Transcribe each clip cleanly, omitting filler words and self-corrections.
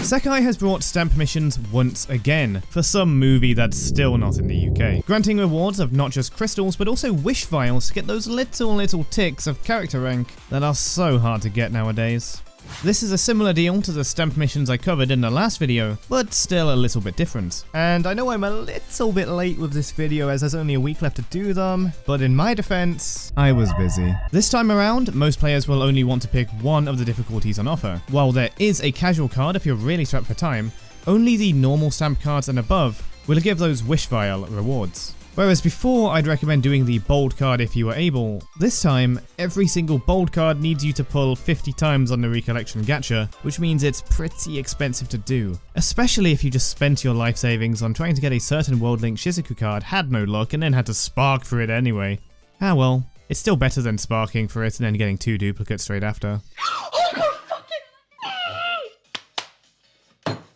SEKAI has brought stamp missions once again, for some movie that's still not in the UK, granting rewards of not just crystals but also wish vials to get those little ticks of character rank that are so hard to get nowadays. This is a similar deal to the stamp missions I covered in the last video, but still a little bit different. And I know I'm a little bit late with this video as there's only a week left to do them, but in my defense, I was busy. This time around, most players will only want to pick one of the difficulties on offer. While there is a casual card if you're really strapped for time, only the normal stamp cards and above will give those wish vial rewards. Whereas before I'd recommend doing the bold card if you were able, this time every single bold card needs you to pull 50 times on the recollection gacha, which means it's pretty expensive to do. Especially if you just spent your life savings on trying to get a certain World Link Shizuku card, had no luck, and then had to spark for it anyway. Ah well, it's still better than sparking for it and then getting 2 duplicates straight after.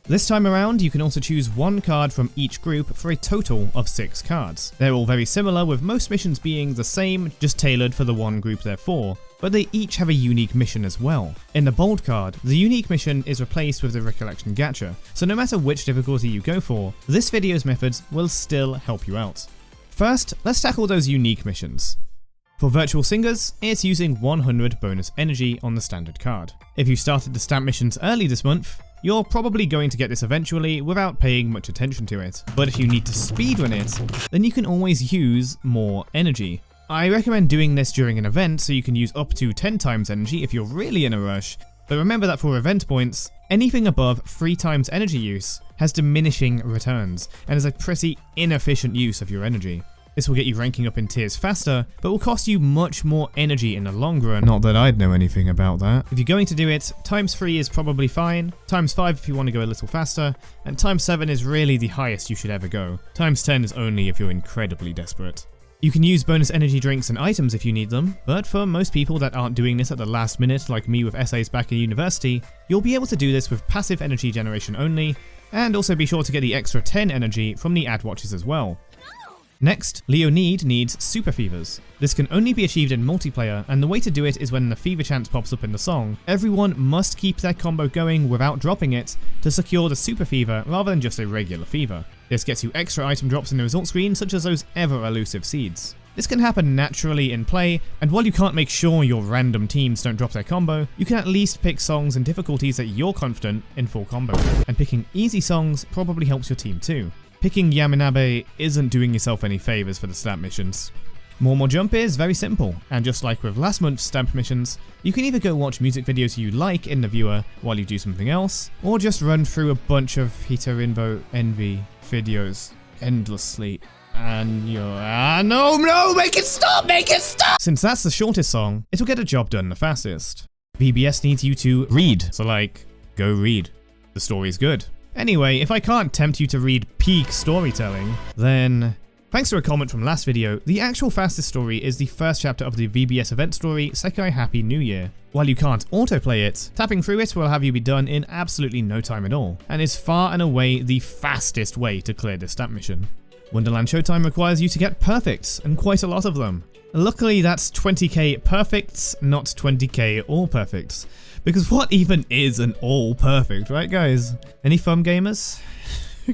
This time around, you can also choose one card from each group for a total of 6 cards. They're all very similar, with most missions being the same, just tailored for the one group they're for, but they each have a unique mission as well. In the bold card, the unique mission is replaced with the recollection gacha, so no matter which difficulty you go for, this video's methods will still help you out. First, let's tackle those unique missions. For virtual singers, it's using 100 bonus energy on the standard card. If you started the stamp missions early this month, you're probably going to get this eventually without paying much attention to it. But if you need to speedrun it, then you can always use more energy. I recommend doing this during an event so you can use up to 10 times energy if you're really in a rush, but remember that for event points, anything above 3 times energy use has diminishing returns and is a pretty inefficient use of your energy. This will get you ranking up in tiers faster, but will cost you much more energy in the long run. Not that I'd know anything about that. If you're going to do it, times 3 is probably fine, times 5 if you want to go a little faster, and times 7 is really the highest you should ever go. Times 10 is only if you're incredibly desperate. You can use bonus energy drinks and items if you need them, but for most people that aren't doing this at the last minute like me with essays back in university, you'll be able to do this with passive energy generation only, and also be sure to get the extra 10 energy from the ad watches as well. Next, Leonid needs Super Fevers. This can only be achieved in multiplayer, and the way to do it is when the fever chance pops up in the song. Everyone must keep their combo going without dropping it to secure the Super Fever rather than just a regular fever. This gets you extra item drops in the result screen, such as those ever elusive seeds. This can happen naturally in play, and while you can't make sure your random teams don't drop their combo, you can at least pick songs and difficulties that you're confident in full combo with. And picking easy songs probably helps your team too. Picking Yaminabe isn't doing yourself any favors for the stamp missions. More Jump is very simple, and just like with last month's stamp missions, you can either go watch music videos you like in the viewer while you do something else, or just run through a bunch of Hitorinbo Envy videos endlessly. And you're no, make it stop! Since that's the shortest song, it'll get a job done the fastest. VBS needs you to read, so like, go read. The story's good. Anyway, if I can't tempt you to read peak storytelling, then thanks to a comment from last video, the actual fastest story is the first chapter of the VBS event story, Sekai Happy New Year. While you can't autoplay it, tapping through it will have you be done in absolutely no time at all, and is far and away the fastest way to clear this stamp mission. Wonderland Showtime requires you to get perfects, and quite a lot of them. Luckily that's 20k perfects, not 20k all perfects. Because what even is an all perfect, right guys? Any fun gamers?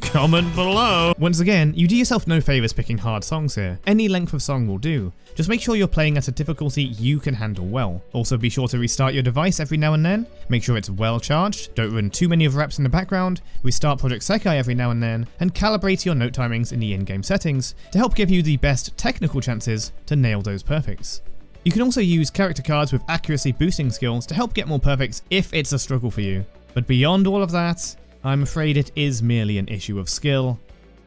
Comment below. Once again, you do yourself no favors picking hard songs here. Any length of song will do. Just make sure you're playing at a difficulty you can handle well. Also be sure to restart your device every now and then. Make sure it's well charged, don't run too many of raps in the background, restart Project Sekai every now and then, and calibrate your note timings in the in-game settings to help give you the best technical chances to nail those perfects. You can also use character cards with accuracy boosting skills to help get more perfects if it's a struggle for you. But beyond all of that, I'm afraid it is merely an issue of skill.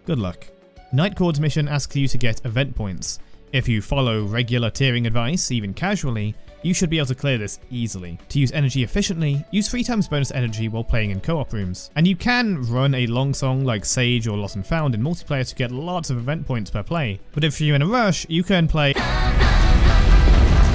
Good luck. Night Chord's mission asks you to get event points. If you follow regular tiering advice, even casually, you should be able to clear this easily. To use energy efficiently, use 3 times bonus energy while playing in co-op rooms. And you can run a long song like Sage or Lost and Found in multiplayer to get lots of event points per play. But if you're in a rush, you can play...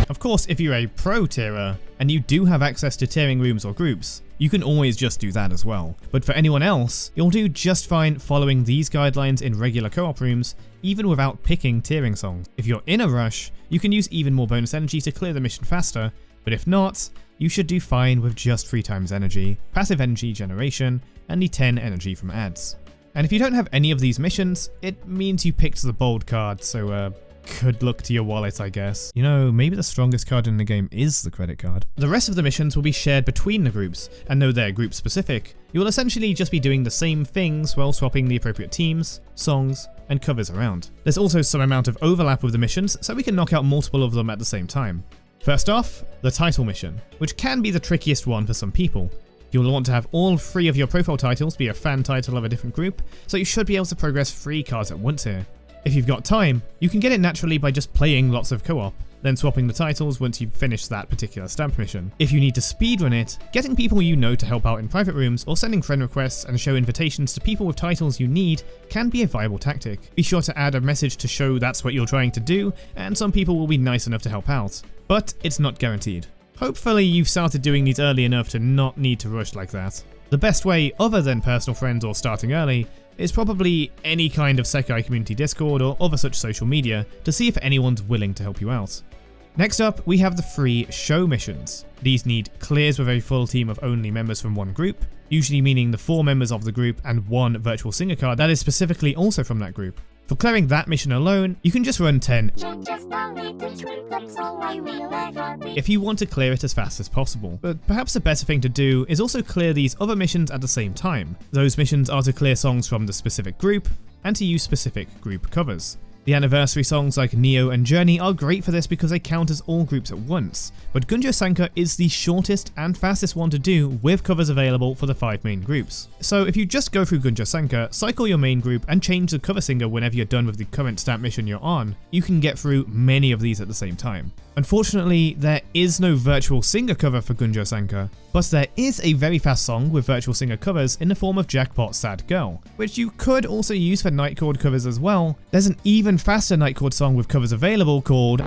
Of course, if you're a pro tierer, and you do have access to tiering rooms or groups, you can always just do that as well. But for anyone else, you'll do just fine following these guidelines in regular co-op rooms, even without picking tiering songs. If you're in a rush, you can use even more bonus energy to clear the mission faster, but if not, you should do fine with just 3 times energy, passive energy generation, and the 10 energy from ads. And if you don't have any of these missions, it means you picked the bold card, so good luck to your wallet, I guess. You know, maybe the strongest card in the game is the credit card. The rest of the missions will be shared between the groups, and though they're group specific, you will essentially just be doing the same things while swapping the appropriate teams, songs, and covers around. There's also some amount of overlap with the missions, so we can knock out multiple of them at the same time. First off, the title mission, which can be the trickiest one for some people. You'll want to have all 3 of your profile titles be a fan title of a different group, so you should be able to progress 3 cards at once here. If you've got time, you can get it naturally by just playing lots of co-op, then swapping the titles once you've finished that particular stamp mission. If you need to speedrun it, getting people you know to help out in private rooms or sending friend requests and show invitations to people with titles you need can be a viable tactic. Be sure to add a message to show that's what you're trying to do, and some people will be nice enough to help out. But it's not guaranteed. Hopefully you've started doing these early enough to not need to rush like that. The best way, other than personal friends or starting early, is probably any kind of Sekai community Discord or other such social media to see if anyone's willing to help you out. Next up, we have the free show missions. These need clears with a full team of only members from one group, usually meaning the 4 members of the group and 1 virtual singer card that is specifically also from that group. For clearing that mission alone, you can just run 10 if you want to clear it as fast as possible. But perhaps a better thing to do is also clear these other missions at the same time. Those missions are to clear songs from the specific group and to use specific group covers. The anniversary songs like Neo and Journey are great for this because they count as all groups at once, but Gunjo Sanka is the shortest and fastest one to do with covers available for the 5 main groups. So if you just go through Gunjo Sanka, cycle your main group and change the cover singer whenever you're done with the current stamp mission you're on, you can get through many of these at the same time. Unfortunately, there is no virtual singer cover for Gunjo Sanka, but there is a very fast song with virtual singer covers in the form of Jackpot Sad Girl, which you could also use for Night Chord covers as well. There's an even faster Night Chord song with covers available called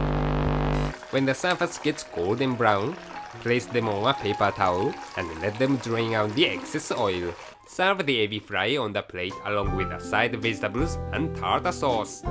When the surface gets golden brown, place them on a paper towel and let them drain out the excess oil. Serve the ebi fry on the plate along with the side vegetables and tartar sauce.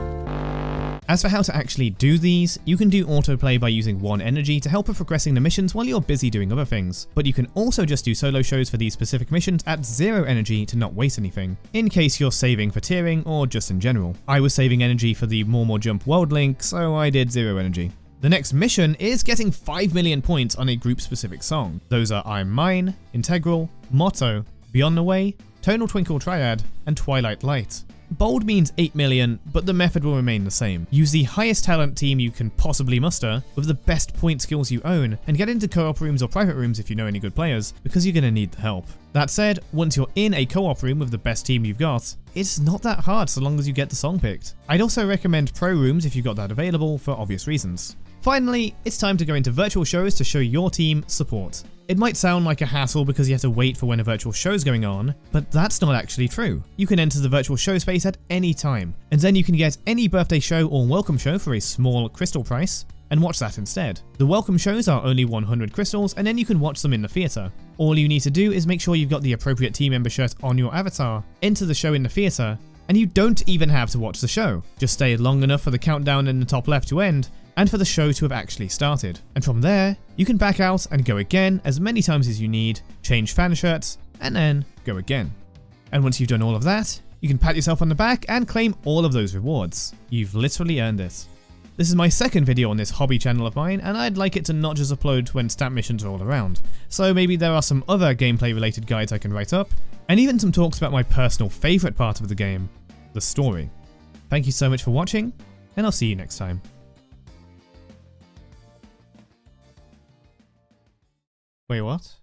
As for how to actually do these, you can do autoplay by using 1 energy to help with progressing the missions while you're busy doing other things, but you can also just do solo shows for these specific missions at 0 energy to not waste anything, in case you're saving for tiering or just in general. I was saving energy for the More Jump World link, so I did 0 energy. The next mission is getting 5 million points on a group specific song. Those are I'm Mine, Integral, Motto, Beyond the Way, Tonal Twinkle Triad, and Twilight Light. Bold means 8 million, but the method will remain the same. Use the highest talent team you can possibly muster with the best point skills you own, and get into co-op rooms or private rooms if you know any good players, because you're going to need the help. That said, once you're in a co-op room with the best team you've got, it's not that hard so long as you get the song picked. I'd also recommend pro rooms if you've got that available for obvious reasons. Finally, it's time to go into virtual shows to show your team support. It might sound like a hassle because you have to wait for when a virtual show's going on, but that's not actually true. You can enter the virtual show space at any time, and then you can get any birthday show or welcome show for a small crystal price, and watch that instead. The welcome shows are only 100 crystals, and then you can watch them in the theatre. All you need to do is make sure you've got the appropriate team member shirt on your avatar, enter the show in the theatre, and you don't even have to watch the show. Just stay long enough for the countdown in the top left to end, and for the show to have actually started. And from there, you can back out and go again as many times as you need, change fan shirts, and then go again. And once you've done all of that, you can pat yourself on the back and claim all of those rewards. You've literally earned it. This is my second video on this hobby channel of mine, and I'd like it to not just upload when stamp missions are all around. So maybe there are some other gameplay related guides I can write up, and even some talks about my personal favourite part of the game, the story. Thank you so much for watching, and I'll see you next time. Wait, what?